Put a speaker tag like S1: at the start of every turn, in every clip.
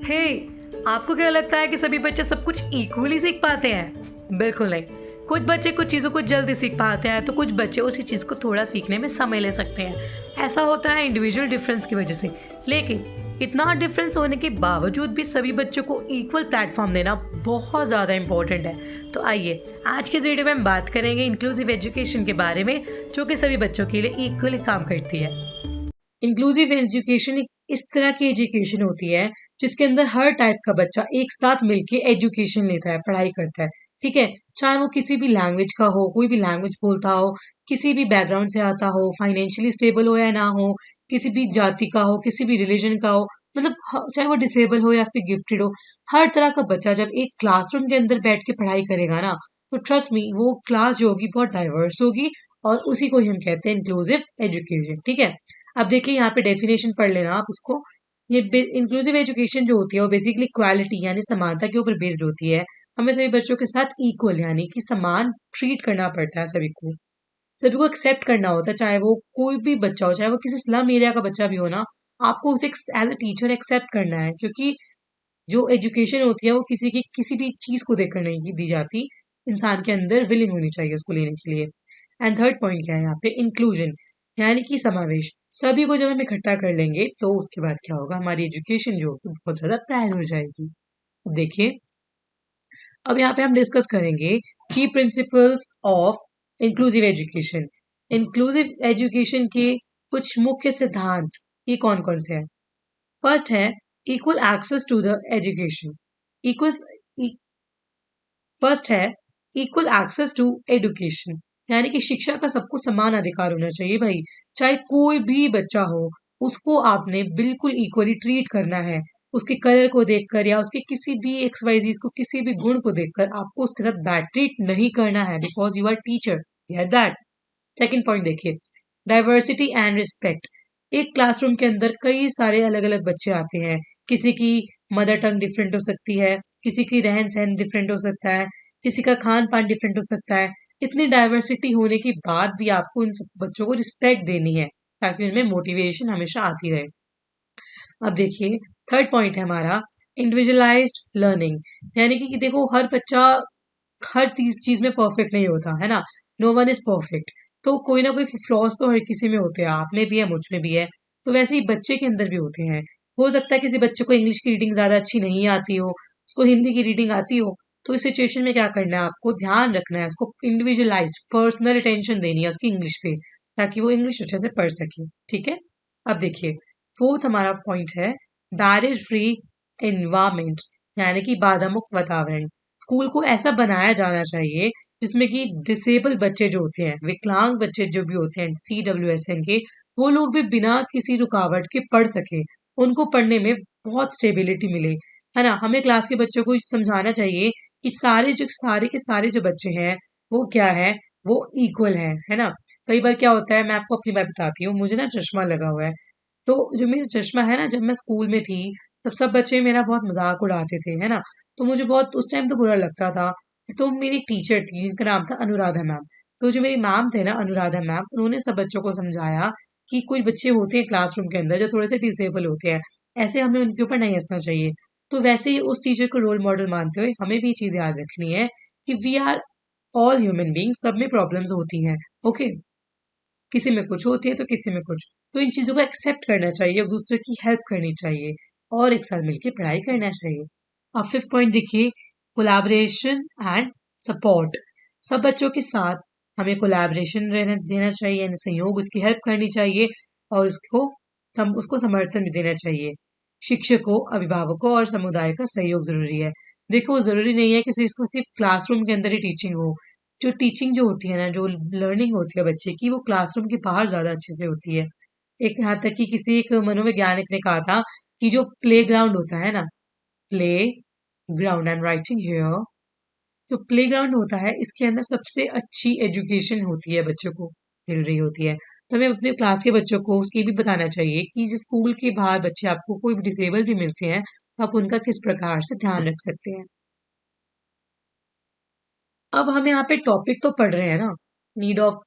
S1: हे, आपको क्या लगता है कि सभी बच्चे सब कुछ इक्वली सीख पाते हैं? बिल्कुल नहीं। कुछ बच्चे कुछ चीज़ों को जल्दी सीख पाते हैं, तो कुछ बच्चे उसी चीज़ को थोड़ा सीखने में समय ले सकते हैं। ऐसा होता है इंडिविजुअल डिफरेंस की वजह से। लेकिन इतना डिफरेंस होने के बावजूद भी सभी बच्चों को इक्वल प्लेटफॉर्म देना बहुत ज़्यादा इम्पोर्टेंट है। तो आइए, आज के इस वीडियो में हम बात करेंगे इंक्लूसिव एजुकेशन के बारे में, जो कि सभी बच्चों के लिए इक्वली काम करती है। इंक्लूसिव एजुकेशन एक इस तरह की एजुकेशन होती है जिसके अंदर हर टाइप का बच्चा एक साथ मिलके एजुकेशन लेता है, पढ़ाई करता है। ठीक है, चाहे वो किसी भी लैंग्वेज का हो, कोई भी लैंग्वेज बोलता हो, किसी भी बैकग्राउंड से आता हो, फाइनेंशियली स्टेबल हो या ना हो, किसी भी जाति का हो, किसी भी रिलीजन का हो, मतलब चाहे वो डिसेबल हो या फिर गिफ्टेड हो, हर तरह का बच्चा जब एक क्लासरूम के अंदर बैठ के पढ़ाई करेगा ना, तो ट्रस्ट मी, वो क्लास जो होगी बहुत डाइवर्स होगी, और उसी को ही हम कहते हैं इंक्लूसिव एजुकेशन। ठीक है, अब देखिए यहाँ पे डेफिनेशन पढ़ लेना आप इसको। ये इंक्लूसिव एजुकेशन जो होती है वो बेसिकली इक्वालिटी यानी समानता के ऊपर बेस्ड होती है। हमें सभी बच्चों के साथ इक्वल यानी कि समान ट्रीट करना पड़ता है, सभी को एक्सेप्ट करना होता है, चाहे वो कोई भी बच्चा हो, चाहे वो किसी स्लम एरिया का बच्चा भी हो ना, आपको उसे एज अ टीचर एक्सेप्ट करना है, क्योंकि जो एजुकेशन होती है वो किसी की किसी भी चीज को देखकर नहीं दी जाती। इंसान के अंदर विलिंग होनी चाहिए उसको लेने के लिए। एंड थर्ड पॉइंट क्या है यहाँ पे, इंक्लूजन यानी कि समावेश। सभी को जब हम इकट्ठा कर लेंगे तो उसके बाद क्या होगा, हमारी एजुकेशन जो होगी बहुत ज्यादा प्रायर हो जाएगी। अब देखिए, अब यहाँ पे हम डिस्कस करेंगे की principles of inclusive education. Inclusive education के कुछ मुख्य सिद्धांत ये कौन कौन से हैं। फर्स्ट है equal access to the education. Equal first है इक्वल एक्सेस टू एजुकेशन, यानी कि शिक्षा का सबको समान अधिकार होना चाहिए भाई। चाहे कोई भी बच्चा हो, उसको आपने बिल्कुल इक्वली ट्रीट करना है। उसके कलर को देखकर या उसके किसी भी एक्स वाई जी को किसी भी गुण को देखकर आपको उसके साथ बैड ट्रीट नहीं करना है, because you are teacher, get that. Second point देखिए, डाइवर्सिटी एंड रिस्पेक्ट। एक क्लासरूम के अंदर कई सारे अलग अलग बच्चे आते हैं, किसी की मदर टंग डिफरेंट हो सकती है, किसी की रहन सहन डिफरेंट हो सकता है, किसी का खान पान डिफरेंट हो सकता है। इतनी डाइवर्सिटी होने के बाद भी आपको इन सब बच्चों को रिस्पेक्ट देनी है, ताकि उनमें मोटिवेशन हमेशा आती रहे। अब देखिए, थर्ड पॉइंट है हमारा इंडिविजुअलाइज्ड लर्निंग, यानी कि देखो हर बच्चा हर चीज में परफेक्ट नहीं होता है ना, नो वन इज परफेक्ट। तो कोई ना कोई फ्लॉज तो हर किसी में होते हैं, आप में भी है, मुझ में भी है। तो वैसे ही बच्चे के अंदर भी होते हैं। हो सकता है किसी बच्चे को इंग्लिश की रीडिंग ज्यादा अच्छी नहीं आती हो, उसको हिंदी की रीडिंग आती हो। तो इस सिचुएशन में क्या करना है, आपको ध्यान रखना है, उसको इंडिविजुअलाइज्ड पर्सनल अटेंशन देनी है उसकी इंग्लिश पे, ताकि वो इंग्लिश अच्छे से पढ़ सके। ठीक है, अब देखिए, फोर्थ हमारा पॉइंट है बैरियर फ्री एनवायरमेंट, यानी कि बाधा मुक्त वातावरण। स्कूल को ऐसा बनाया जाना चाहिए जिसमें कि डिसेबल बच्चे जो होते हैं, विकलांग बच्चे जो भी होते हैं CWSN के, वो लोग भी बिना किसी रुकावट के पढ़ सके, उनको पढ़ने में बहुत स्टेबिलिटी मिले, है ना। हमें क्लास के बच्चों को समझाना चाहिए कि सारे के सारे जो बच्चे हैं वो क्या है, वो इक्वल है ना। कई बार क्या होता है, मैं आपको अपनी बात बताती हूँ, मुझे ना चश्मा लगा हुआ है। तो जो मेरा चश्मा है ना, जब मैं स्कूल में थी तब सब बच्चे मेरा बहुत मजाक उड़ाते थे, है ना। तो मुझे बहुत उस टाइम तो बुरा लगता था। तो मेरी एक टीचर थी जिनका नाम था अनुराधा मैम। तो जो मेरी मैम थे ना, अनुराधा मैम, उन्होंने सब बच्चों को समझाया कि कोई बच्चे होते हैं क्लासरूम के अंदर जो थोड़े से डिसेबल होते हैं, ऐसे हमें उनके ऊपर नहीं हंसना चाहिए। तो वैसे ही उस टीचर को रोल मॉडल मानते हुए हमें भी ये चीज याद रखनी है कि we are all human being, सब में प्रॉब्लम्स होती हैं। ओके, किसी में कुछ होती है तो किसी में कुछ। तो इन चीजों को एक्सेप्ट करना चाहिए, एक दूसरे की हेल्प करनी चाहिए, और एक साथ मिलकर पढ़ाई करना चाहिए। अब फिफ्थ पॉइंट देखिए, कोलैबोरेशन एंड सपोर्ट। सब बच्चों के साथ हमें कोलैबोरेशन रहना देना चाहिए, यानी सहयोग, उसकी हेल्प करनी चाहिए, और उसको समर्थन भी देना चाहिए। शिक्षकों, अभिभावकों और समुदाय का सहयोग जरूरी है। देखो, जरूरी नहीं है कि सिर्फ क्लासरूम के अंदर ही टीचिंग हो। जो टीचिंग जो होती है ना, जो लर्निंग होती है बच्चे की, वो क्लासरूम के बाहर ज्यादा अच्छे से होती है। एक यहाँ तक कि किसी एक मनोवैज्ञानिक ने कहा था कि जो प्ले ग्राउंड होता है ना, play ground, I am writing here, जो प्ले ग्राउंड होता है इसके अंदर सबसे अच्छी एजुकेशन होती है, बच्चों को मिल रही होती है। तो हमें अपने क्लास के बच्चों को उसकी भी बताना चाहिए कि जो स्कूल के बाहर बच्चे आपको कोई भी डिसेबल भी मिलते हैं, तो आप उनका किस प्रकार से ध्यान रख सकते हैं। अब हम यहाँ पे टॉपिक तो पढ़ रहे हैं ना, नीड ऑफ,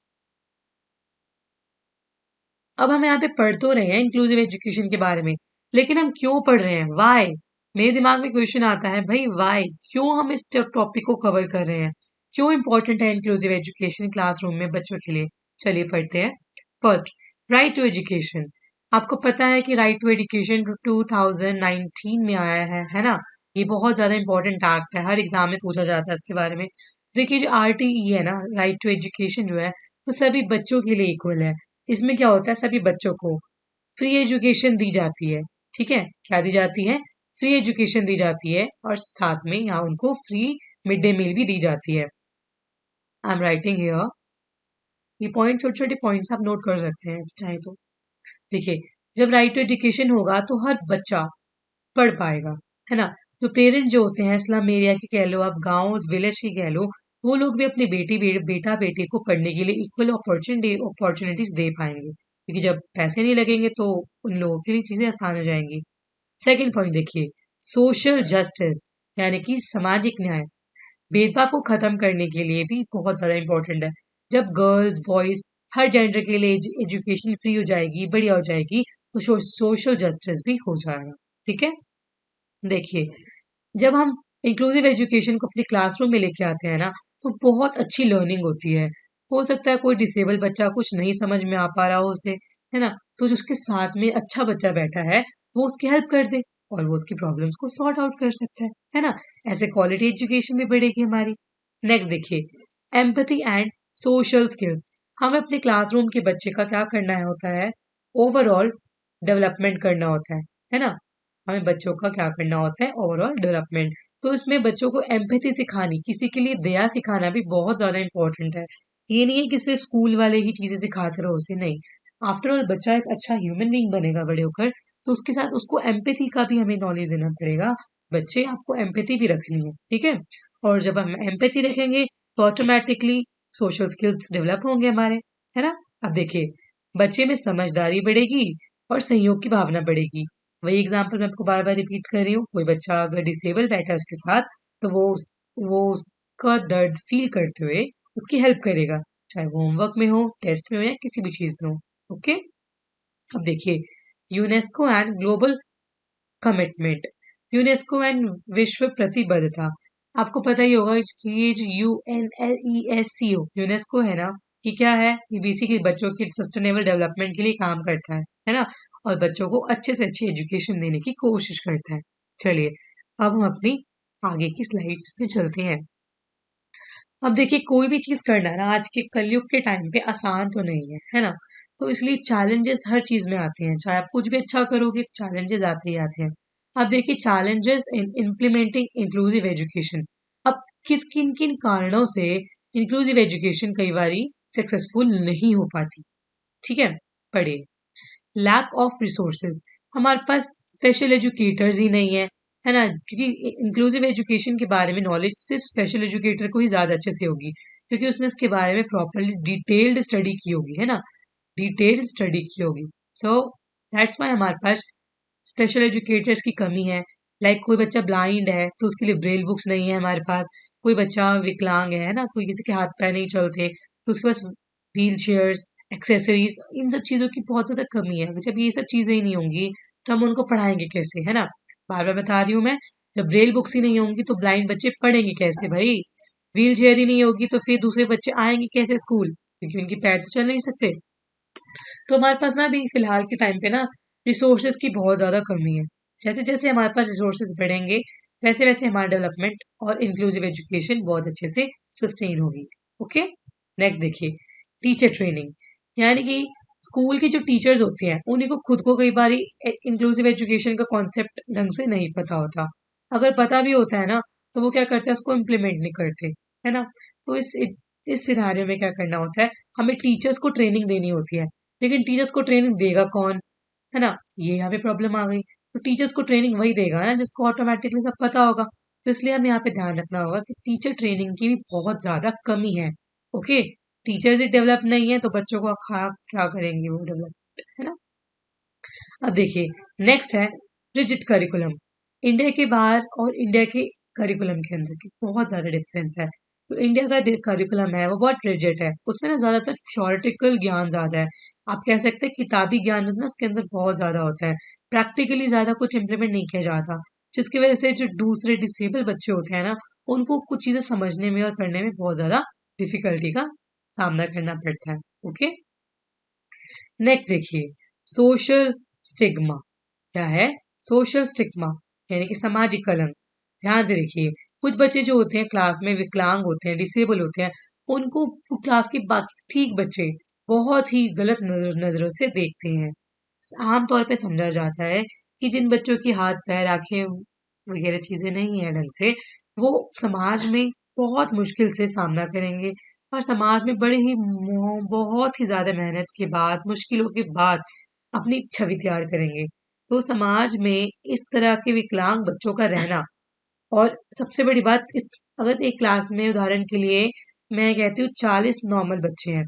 S1: अब हम यहाँ पे पढ़ तो रहे हैं इंक्लूसिव एजुकेशन के बारे में, लेकिन हम क्यों पढ़ रहे हैं, वाई। मेरे दिमाग में क्वेश्चन आता है भाई वाई, क्यों हम इस टॉपिक को कवर कर रहे हैं, क्यों इंपॉर्टेंट है इंक्लूसिव एजुकेशन क्लासरूम में बच्चों के लिए। चलिए पढ़ते हैं। First, right to education. आपको पता है कि राइट टू एजुकेशन 2019 में आया है ना। ये बहुत ज्यादा इंपॉर्टेंट एक्ट है, हर एग्जाम में पूछा जाता है इसके बारे में। देखिए जो RTE है ना, राइट टू एजुकेशन जो है, वो सभी बच्चों के लिए इक्वल है। इसमें क्या होता है, सभी बच्चों को फ्री एजुकेशन दी जाती है। ठीक है, क्या दी जाती है, फ्री एजुकेशन दी जाती है, और साथ में यहाँ उनको फ्री मिड डे मील भी दी जाती है। I am writing here. ये पॉइंट, छोटे छोटे पॉइंट्स आप नोट कर सकते हैं चाहे तो। देखिए, जब राइट टू एजुकेशन होगा तो हर बच्चा पढ़ पाएगा, है ना। जो पेरेंट जो होते हैं स्लम एरिया के कह लो, आप गांव विलेज के कह लो, वो लोग भी अपनी बेटा बेटी को पढ़ने के लिए इक्वल अपॉर्चुनिटीज दे पाएंगे, क्योंकि जब पैसे नहीं लगेंगे तो उन लोगों के लिए चीजें आसान हो जाएंगी। सेकंड पॉइंट देखिए, सोशल जस्टिस, यानी कि सामाजिक न्याय। भेदभाव को खत्म करने के लिए भी बहुत ज्यादा इंपॉर्टेंट है। जब गर्ल्स बॉयज हर जेंडर के लिए एजुकेशन फ्री हो जाएगी, बढ़िया हो जाएगी, तो सोशल जस्टिस भी हो जाएगा। ठीक है। देखिए, जब हम इंक्लूसिव एजुकेशन को अपने क्लासरूम में लेके आते हैं ना, तो बहुत अच्छी लर्निंग होती है। हो सकता है कोई डिसेबल बच्चा कुछ नहीं समझ में आ पा रहा हो उसे, है ना, तो जो उसके साथ में अच्छा बच्चा बैठा है वो उसकी हेल्प कर दे, और वो उसकी प्रॉब्लम्स को सॉर्ट आउट कर सकता है ना। ऐसे क्वालिटी एजुकेशन भी बढ़ेगी हमारी। नेक्स्ट देखिए, एम्पैथी एंड सोशल स्किल्स। हमें अपने क्लासरूम के बच्चे का क्या करना है होता है, ओवरऑल डेवलपमेंट करना होता है ना। हमें बच्चों का क्या करना होता है, ओवरऑल डेवलपमेंट। तो इसमें बच्चों को एम्पैथी सिखानी, किसी के लिए दया सिखाना भी बहुत ज्यादा इंपॉर्टेंट है। ये नहीं है कि सिर्फ स्कूल वाले ही चीजें सिखाते रहो उसे, नहीं। आफ्टर ऑल बच्चा एक अच्छा ह्यूमन बीइंग बनेगा बड़े होकर, तो उसके साथ उसको एम्पैथी का भी हमें नॉलेज देना पड़ेगा। बच्चे, आपको एम्पैथी भी रखनी है, ठीक है। और जब हम एम्पैथी रखेंगे तो ऑटोमेटिकली सोशल स्किल्स डेवलप होंगे हमारे, है ना। अब देखिए, बच्चे में समझदारी बढ़ेगी और सहयोग की भावना बढ़ेगी। वही एग्जाम्पल मैं आपको बार बार रिपीट कर रही हूँ। कोई बच्चा अगर डिसेबल बैठा है उसके साथ, तो वो उसका दर्द फील करते हुए उसकी हेल्प करेगा, चाहे वो होमवर्क में हो, टेस्ट में हो, या किसी भी चीज में हो। ओके। अब देखिए, UNESCO and global commitment. UNESCO and विश्व प्रतिबद्धता। आपको पता ही होगा कि ये जो UNESCO यूनेस्को है ना, ये क्या है, ये बेसिकली बच्चों के सस्टेनेबल डेवलपमेंट के लिए काम करता है ना, और बच्चों को अच्छे से अच्छी एजुकेशन देने की कोशिश करता है। चलिए, अब हम अपनी आगे की स्लाइड्स पे चलते हैं। अब देखिए, कोई भी चीज करना ना आज के कलयुग के टाइम पे आसान तो नहीं है ना। तो इसलिए चैलेंजेस हर चीज में आते हैं, चाहे आप कुछ भी अच्छा करोगे, चैलेंजेस आते ही आते हैं। अब देखिए, challenges in implementing inclusive education. अब किन किन कारणों से इंक्लूसिव एजुकेशन कई बारी सक्सेसफुल नहीं हो पाती। ठीक है, पढ़िए। Lack of resources. हमारे पास स्पेशल एजुकेटर्स ही नहीं है ना, क्योंकि इंक्लूसिव एजुकेशन के बारे में नॉलेज सिर्फ स्पेशल एजुकेटर को ही ज्यादा अच्छे से होगी, क्योंकि उसने इसके बारे में प्रॉपरली डिटेल्ड स्टडी की होगी, है ना, डिटेल्ड स्टडी की होगी। सो दैट्स वाई हमारे पास स्पेशल एजुकेटर्स की कमी है। लाइक कोई बच्चा ब्लाइंड है तो उसके लिए ब्रेल बुक्स नहीं है हमारे पास। कोई बच्चा विकलांग है ना, कोई किसी के हाथ पैर नहीं चलते, तो उसके पास व्हील चेयर्स, एक्सेसरीज, इन सब चीजों की बहुत ज्यादा कमी है। जब ये सब चीजें ही नहीं होंगी तो हम उनको पढ़ाएंगे कैसे, है ना। बार बार बता रही हूँ मैं, जब ब्रेल बुक्स ही नहीं होंगी तो ब्लाइंड बच्चे पढ़ेंगे कैसे भाई। व्हील चेयर ही नहीं होगी तो फिर दूसरे बच्चे आएंगे कैसे स्कूल, क्योंकि उनकी पैर तो चल नहीं सकते। तो हमारे पास ना अभी फिलहाल के टाइम पे ना रिसोर्सेज की बहुत ज्यादा कमी है। जैसे जैसे हमारे पास रिसोर्सेज बढ़ेंगे, वैसे वैसे हमारा डेवलपमेंट और इंक्लूसिव एजुकेशन बहुत अच्छे से सस्टेन होगी। ओके। नेक्स्ट देखिए, टीचर ट्रेनिंग। यानी कि स्कूल के जो टीचर्स होते हैं उन्हीं को खुद को कई बार इंक्लूसिव एजुकेशन का कॉन्सेप्ट ढंग से नहीं पता होता। अगर पता भी होता है ना, तो वो क्या करते हैं, उसको इम्प्लीमेंट नहीं करते, है ना। तो इस सिनारियो में क्या करना होता है, हमें टीचर्स को ट्रेनिंग देनी होती है। लेकिन टीचर्स को ट्रेनिंग देगा कौन, है ना, ये यहाँ पे प्रॉब्लम आ गई। तो टीचर्स को ट्रेनिंग वही देगा ना जिसको ऑटोमेटिकली सब पता होगा। तो इसलिए हमें यहाँ पे ध्यान रखना होगा कि टीचर ट्रेनिंग की भी बहुत ज्यादा कमी है। ओके। टीचर्स ही डेवलप नहीं है तो बच्चों को क्या करेंगे वो डेवलप, है ना। अब देखिए, नेक्स्ट है रिजिड करिकुलम। इंडिया के बाहर और इंडिया के करिकुलम के अंदर की बहुत ज्यादा डिफरेंस है। तो इंडिया का करिकुलम है वो बहुत रिजिड है, उसमें ना ज्यादातर थ्योरेटिकल ज्ञान ज्यादा है। आप कह सकते हैं किताबी ज्ञान ना उसके अंदर बहुत ज्यादा होता है, प्रैक्टिकली ज्यादा कुछ इम्प्लीमेंट नहीं किया जाता। जिसकी वजह से जो दूसरे डिसेबल बच्चे होते हैं ना, उनको कुछ चीजें समझने में और करने में बहुत ज्यादा डिफिकल्टी का सामना करना पड़ता है। ओके, नेक्स्ट देखिए, सोशल स्टिग्मा। क्या है? सोशल स्टिग्मा यानी कि सामाजिक कलंक। ध्यान से देखिए, कुछ बच्चे जो होते हैं क्लास में विकलांग होते हैं, डिसेबल होते हैं, उनको क्लास के बाकी ठीक बच्चे बहुत ही गलत नजरों से देखते हैं। आमतौर पे समझा जाता है कि जिन बच्चों की हाथ पैर आंखें वगैरह चीजें नहीं है ढंग से, वो समाज में बहुत मुश्किल से सामना करेंगे और समाज में बड़े ही बहुत ही ज्यादा मेहनत के बाद, मुश्किलों के बाद अपनी छवि तैयार करेंगे। तो समाज में इस तरह के विकलांग बच्चों का रहना, और सबसे बड़ी बात, अगर एक क्लास में उदाहरण के लिए मैं कहती हूँ 40 नॉर्मल बच्चे हैं,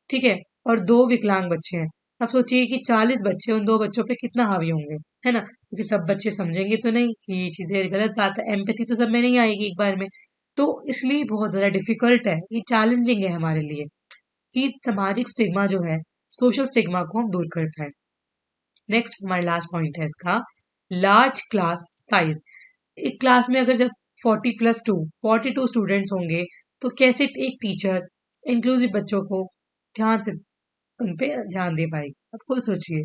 S1: ठीक है, और 2 विकलांग बच्चे हैं। अब सोचिए कि 40 बच्चे उन 2 बच्चों पे कितना हावी होंगे, है ना? क्योंकि सब बच्चे समझेंगे तो नहीं कि ये चीजें गलत बात है, एम्पैथी तो सब में नहीं आएगी एक बार में। तो इसलिए बहुत ज्यादा डिफिकल्ट है, ये चैलेंजिंग है हमारे लिए कि सामाजिक स्टिग्मा जो है, सोशल स्टिग्मा को हम दूर कर पाए। नेक्स्ट हमारा लास्ट पॉइंट है इसका, लार्ज क्लास साइज। एक क्लास में अगर जब 40 + 2 स्टूडेंट्स होंगे, तो कैसे एक टीचर इंक्लूसिव बच्चों को ध्यान से उन पे ध्यान दे पाएगी? आप खुद सोचिए।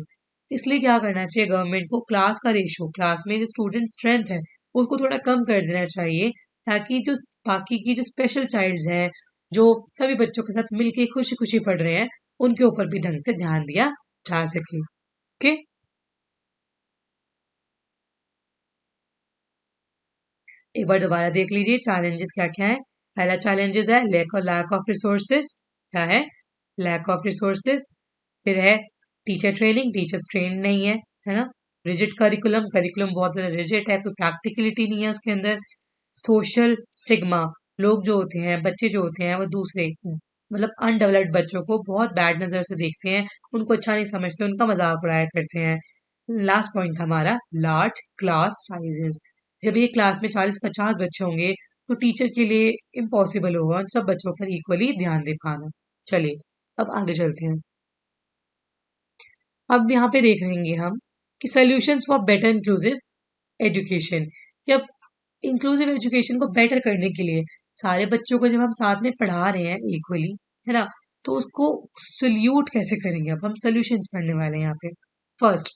S1: इसलिए क्या करना चाहिए गवर्नमेंट को, क्लास का रेशो, क्लास में जो स्टूडेंट स्ट्रेंथ है उसको थोड़ा कम कर देना चाहिए, ताकि जो बाकी की जो स्पेशल चाइल्ड्स हैं, जो सभी बच्चों के साथ मिलके खुशी खुशी पढ़ रहे हैं, उनके ऊपर भी ढंग से ध्यान दिया जा सके। ओके, एक बार दोबारा देख लीजिए चैलेंजेस क्या क्या है। पहला चैलेंजेस है लैक ऑफ रिसोर्सेज। क्या है? Lack of resources. फिर है टीचर ट्रेनिंग, टीचर्स ट्रेन नहीं है ना? रिजिड करिकुलम, करिकुलम बहुत ज्यादा रिजिड है, कोई प्रैक्टिकलिटी नहीं है उसके अंदर। सोशल स्टिग्मा, लोग जो होते हैं, बच्चे जो होते हैं, वो दूसरे मतलब अनडेवलप्ड बच्चों को बहुत बैड नजर से देखते हैं, उनको अच्छा नहीं समझते, उनका मजाक उड़ाया करते हैं। लास्ट पॉइंट था हमारा लार्ज क्लास साइजेस। जब ये क्लास में 40-50 बच्चे होंगे, तो टीचर के लिए इम्पॉसिबल होगा उन सब बच्चों पर इक्वली ध्यान दे पाना। चलिए, अब आगे चलते हैं। अब यहाँ पे देख लेंगे हम कि solutions for better inclusive education. जब इंक्लूसिव एजुकेशन को बेटर करने के लिए सारे बच्चों को जब हम साथ में पढ़ा रहे हैं इक्वली, है ना, तो उसको सल्यूट कैसे करेंगे? अब हम सोल्यूशंस पढ़ने वाले हैं यहाँ पे। First,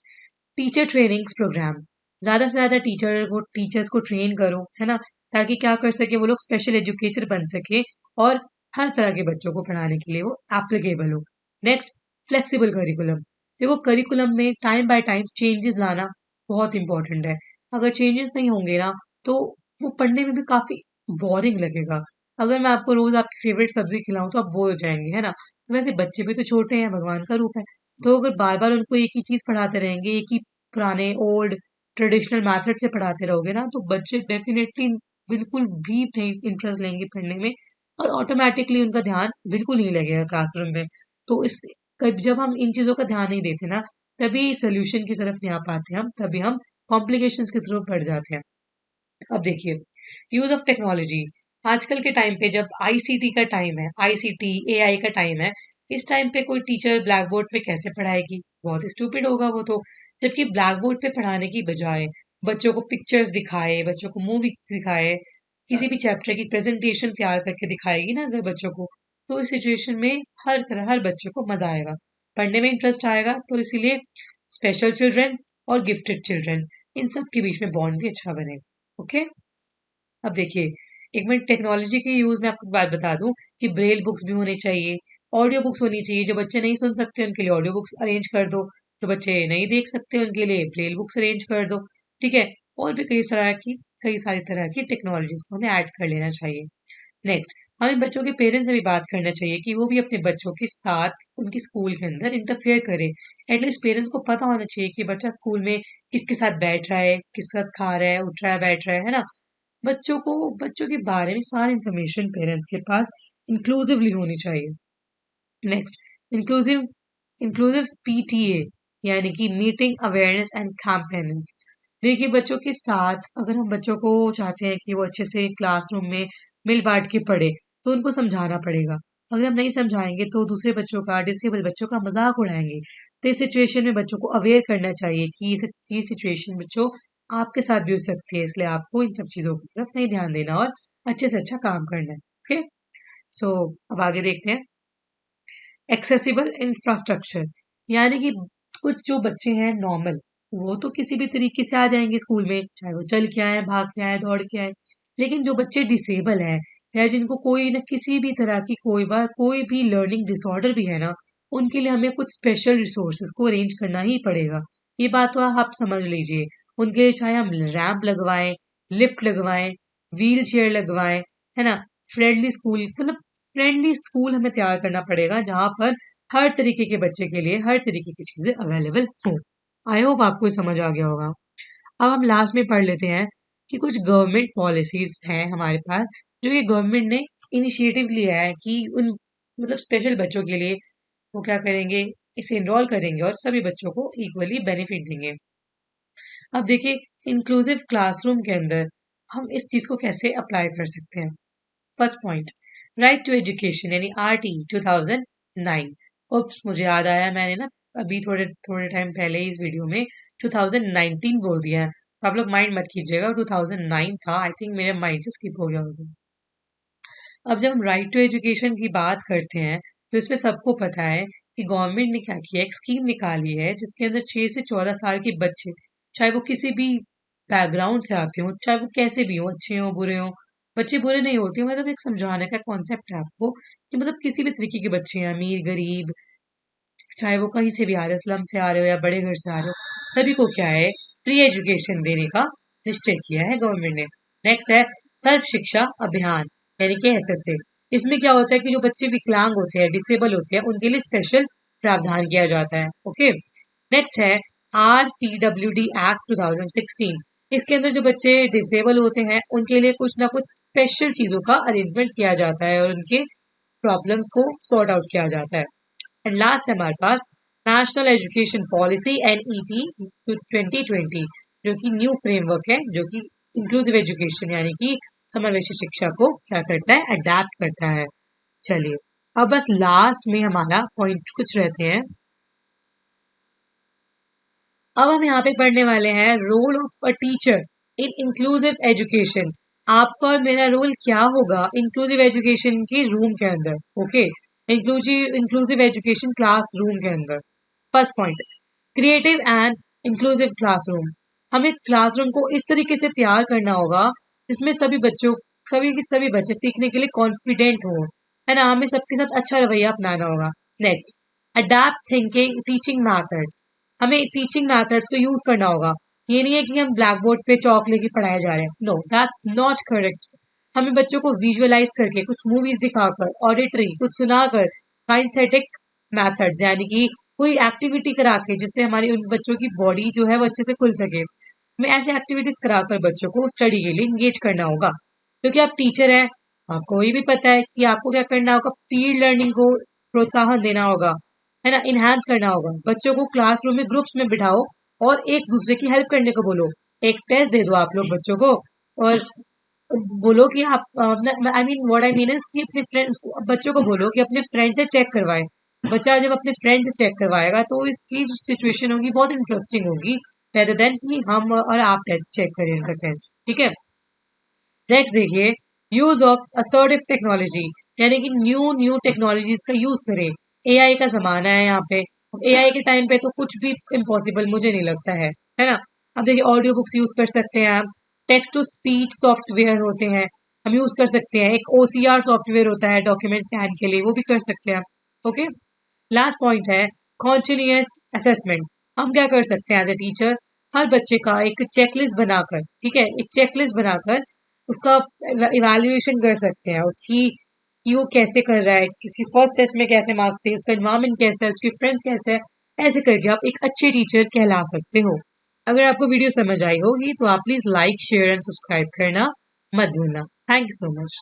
S1: teacher trainings program. ज्यादा से ज्यादा टीचर्स को ट्रेन करो, है ना, ताकि क्या कर सके वो लोग, स्पेशल एजुकेटर बन सके और हर तरह के बच्चों को पढ़ाने के लिए वो एप्लीकेबल हो। Next, flexible curriculum. देखो, करिकुलम में टाइम बाय टाइम चेंजेस लाना बहुत इंपॉर्टेंट है। अगर चेंजेस नहीं होंगे ना, तो वो पढ़ने में भी काफी बोरिंग लगेगा। अगर मैं आपको रोज आपकी फेवरेट सब्जी खिलाऊं तो आप बोर हो जाएंगे, है ना? वैसे बच्चे भी तो छोटे हैं, भगवान का रूप है। तो अगर बार बार उनको एक ही चीज पढ़ाते रहेंगे, एक ही पुराने ओल्ड ट्रेडिशनल मेथड से पढ़ाते रहोगे ना, तो बच्चे डेफिनेटली बिल्कुल भी नहीं इंटरेस्ट लेंगे पढ़ने में, और ऑटोमेटिकली उनका ध्यान बिल्कुल नहीं लगेगा क्लासरूम में। तो इस जब हम इन चीजों का ध्यान नहीं देते ना, तभी सोल्यूशन की तरफ नहीं आ पाते हम, तभी हम कॉम्प्लिकेशंस की तरफ बढ़ जाते हैं। अब देखिए, यूज ऑफ टेक्नोलॉजी। आजकल के टाइम पे जब आईसीटी का टाइम है, आईसीटी एआई का टाइम है, इस टाइम पे कोई टीचर ब्लैक बोर्ड पे कैसे पढ़ाएगी? बहुत स्टूपिड होगा वो तो। जबकि ब्लैक बोर्ड पे पढ़ाने की बजाय बच्चों को पिक्चर्स दिखाए, बच्चों को मूवी दिखाए, किसी भी चैप्टर की प्रेजेंटेशन तैयार करके दिखाएगी ना अगर बच्चों को, तो इस सिचुएशन में हर बच्चे को मजा आएगा, पढ़ने में इंटरेस्ट आएगा। तो इसीलिए स्पेशल चिल्ड्रंस और गिफ्टेड चिल्ड्रंस, इन सब के बीच में बॉन्ड भी अच्छा बनेगा। ओके, अब देखिए, एक मिनट, टेक्नोलॉजी के यूज में आपको एक बात बता दूं कि ब्रेल बुक्स भी होनी चाहिए, ऑडियो बुक्स होनी चाहिए। जो बच्चे नहीं सुन सकते उनके लिए ऑडियो बुक्स अरेंज कर दो, जो बच्चे नहीं देख सकते उनके लिए ब्रेल बुक्स अरेंज कर दो, ठीक है? और भी कई सारी तरह की टेक्नोलॉजीज को हमें ऐड कर लेना चाहिए। नेक्स्ट, हमें बच्चों के पेरेंट्स से भी बात करना चाहिए कि वो भी अपने बच्चों के साथ उनकी स्कूल के अंदर इंटरफेयर करे। एटलीस्ट पेरेंट्स को पता होना चाहिए कि बच्चा स्कूल में किसके साथ बैठ रहा है, किसके साथ खा रहा है, उठ रहा है, बैठ रहा है ना? बच्चों के बारे में सारी इंफॉर्मेशन पेरेंट्स के पास इंक्लूसिवली होनी चाहिए। नेक्स्ट, इंक्लूसिव इंक्लूसिव पीटीए, यानी कि मीटिंग अवेयरनेस एंड कैंपेन्स। देखिए, बच्चों के साथ अगर हम बच्चों को चाहते हैं कि वो अच्छे से क्लासरूम में मिल बांट के पढ़े, तो उनको समझाना पड़ेगा। अगर हम नहीं समझाएंगे तो दूसरे बच्चों का, डिसेबल बच्चों का मजाक उड़ाएंगे। तो इस सिचुएशन में बच्चों को अवेयर करना चाहिए कि ये सिचुएशन बच्चों आपके साथ भी हो सकती है, इसलिए आपको इन सब चीज़ों की तरफ नहीं ध्यान देना और अच्छे से अच्छा काम करना है। ओके, सो अब आगे देखते हैं। एक्सेसिबल इंफ्रास्ट्रक्चर, यानी कि कुछ जो बच्चे हैं नॉर्मल, वो तो किसी भी तरीके से आ जाएंगे स्कूल में, चाहे वो चल के आए, भाग के आए, दौड़ के आए। लेकिन जो बच्चे डिसेबल हैं या जिनको कोई ना किसी भी तरह की कोई भी लर्निंग डिसऑर्डर भी है ना, उनके लिए हमें कुछ स्पेशल रिसोर्सेज को अरेंज करना ही पड़ेगा। ये बात तो आप समझ लीजिए। उनके लिए चाहे हम रैंप लगवाएं, लिफ्ट लगवाएं, व्हील चेयर लगवाएं, है ना, फ्रेंडली स्कूल, मतलब फ्रेंडली स्कूल हमें तैयार करना पड़ेगा जहाँ पर हर तरीके के बच्चे के लिए हर तरीके की चीजें अवेलेबल हो। आई होप आपको ये समझ आ गया होगा। अब हम लास्ट में पढ़ लेते हैं कि कुछ गवर्नमेंट पॉलिसीज हैं हमारे पास, जो ये गवर्नमेंट ने इनिशिएटिव लिया है कि उन मतलब स्पेशल बच्चों के लिए वो क्या करेंगे, इसे इनरोल करेंगे और सभी बच्चों को इक्वली बेनिफिट देंगे। अब देखिए, इंक्लूसिव क्लासरूम के अंदर हम इस चीज को कैसे अप्लाई कर सकते हैं। First point, right to education यानी RT 2009। उप्स, मुझे याद आया, मैंने ना अभी थोड़े थोड़े टाइम पहले ही इस वीडियो में 2019 बोल दिया है, तो आप लोग माइंड मत कीजिएगा, 2009 था, आई थिंक मेरे माइंड से स्किप हो गया होगा। अब जब हम राइट टू एजुकेशन की बात करते हैं तो इसमें सबको पता है कि गवर्नमेंट ने क्या किया, एक स्कीम निकाली है जिसके अंदर 6 से 14 साल के बच्चे, चाहे वो किसी भी बैकग्राउंड से आते हो, चाहे वो कैसे भी हो, अच्छे हो बुरे हो, बच्चे बुरे नहीं होते, मतलब एक समझाने का कॉन्सेप्ट है आपको कि मतलब किसी भी तरीके के बच्चे हैं, अमीर गरीब, चाहे वो कहीं से भी आ रहे हो, स्लम से आ रहे हो या बड़े घर से आ रहे हो, सभी को क्या है, फ्री एजुकेशन देने का निश्चय किया है गवर्नमेंट ने। नेक्स्ट है सर्व शिक्षा अभियान यानी कि SSA। इसमें क्या होता है कि जो बच्चे विकलांग होते हैं, डिसेबल होते हैं, उनके लिए स्पेशल प्रावधान किया जाता है। ओके, नेक्स्ट है RPWD एक्ट 2016। इसके अंदर जो बच्चे डिसेबल होते हैं उनके लिए कुछ ना कुछ स्पेशल चीजों का अरेंजमेंट किया जाता है और उनके प्रॉब्लम्स को सॉर्ट आउट किया जाता है। एंड लास्ट है हमारे पास नेशनल एजुकेशन पॉलिसी NEP 2020, जो कि न्यू फ्रेमवर्क है, जो कि इंक्लूसिव एजुकेशन यानी कि समावेशी शिक्षा को क्या करता है, अडेप्ट करता है। चलिए, अब बस लास्ट में हमारा पॉइंट कुछ रहते हैं। अब हम यहाँ पे पढ़ने वाले हैं role of a teacher in inclusive education. आपका और मेरा रोल क्या होगा इंक्लूसिव एजुकेशन के रूम के अंदर। Okay, inclusive education class room के अंदर। First point, creative and inclusive classroom. हमें क्लासरूम को इस तरीके से तैयार करना होगा जिसमें सभी बच्चे सीखने के लिए कॉन्फिडेंट हो, है ना, हमें सबके साथ अच्छा रवैया अपनाना होगा। Next, adapt thinking teaching methods. हमें टीचिंग मैथड्स को यूज करना होगा। ये नहीं है कि हम ब्लैक बोर्ड पे चौक लेके पढ़ाए जा रहे हैं, नो दैट्स नॉट करेक्ट। हमें बच्चों को विजुअलाइज करके, कुछ मूवीज दिखाकर, ऑडिटरी कुछ सुनाकर, काइंस्थेटिक मैथड्स यानी कि कोई एक्टिविटी करा के जिससे हमारी उन बच्चों की बॉडी जो है वो अच्छे से खुल सके, हमें ऐसी एक्टिविटीज कराकर बच्चों को स्टडी के लिए इंगेज करना होगा। क्योंकि आप टीचर हैं, आपको ये भी पता है कि आपको क्या करना होगा, पीर लर्निंग को प्रोत्साहन देना होगा, है ना, इनहांस करना होगा। बच्चों को क्लासरूम में ग्रुप्स में बिठाओ और एक दूसरे की हेल्प करने को बोलो। एक टेस्ट दे दो आप लोग बच्चों को और बोलो कि आप, I mean what I mean is कि अपने फ्रेंड्स, बच्चों को बोलो कि अपने फ्रेंड से चेक करवाए। बच्चा जब अपने फ्रेंड से चेक करवाएगा तो इसकी जो सिचुएशन होगी बहुत इंटरेस्टिंग होगी, रेदर देन कि हम और आप चेक करें इनका टेस्ट। ठीक है, नेक्स्ट देखिए, यूज ऑफ असर्टिव टेक्नोलॉजी यानी कि न्यू न्यू टेक्नोलॉजीज का यूज करें। AI का जमाना है यहाँ पे, AI के टाइम पे तो कुछ भी इम्पॉसिबल मुझे नहीं लगता है ना। अब देखिए, ऑडियो बुक्स यूज कर सकते हैं आप, टेक्स्ट टू स्पीच सॉफ्टवेयर होते हैं, हम यूज कर सकते हैं, एक OCR सॉफ्टवेयर होता है डॉक्यूमेंट स्कैन के लिए, वो भी कर सकते हैं आप। ओके, लास्ट पॉइंट है कॉन्टिन्यूअस असेसमेंट। हम क्या कर सकते हैं एज ए टीचर, हर बच्चे का एक चेकलिस्ट बनाकर, ठीक है, एक चेकलिस्ट बनाकर उसका इवैल्यूएशन कर सकते हैं उसकी कि वो कैसे कर रहा है, क्योंकि फर्स्ट टेस्ट में कैसे मार्क्स थे, उसका एनवायरमेंट कैसा है, उसके फ्रेंड्स कैसे है, ऐसे करके आप एक अच्छे टीचर कहला सकते हो। अगर आपको वीडियो समझ आई होगी तो आप please like share and subscribe करना मत भूलना। Thank you so much.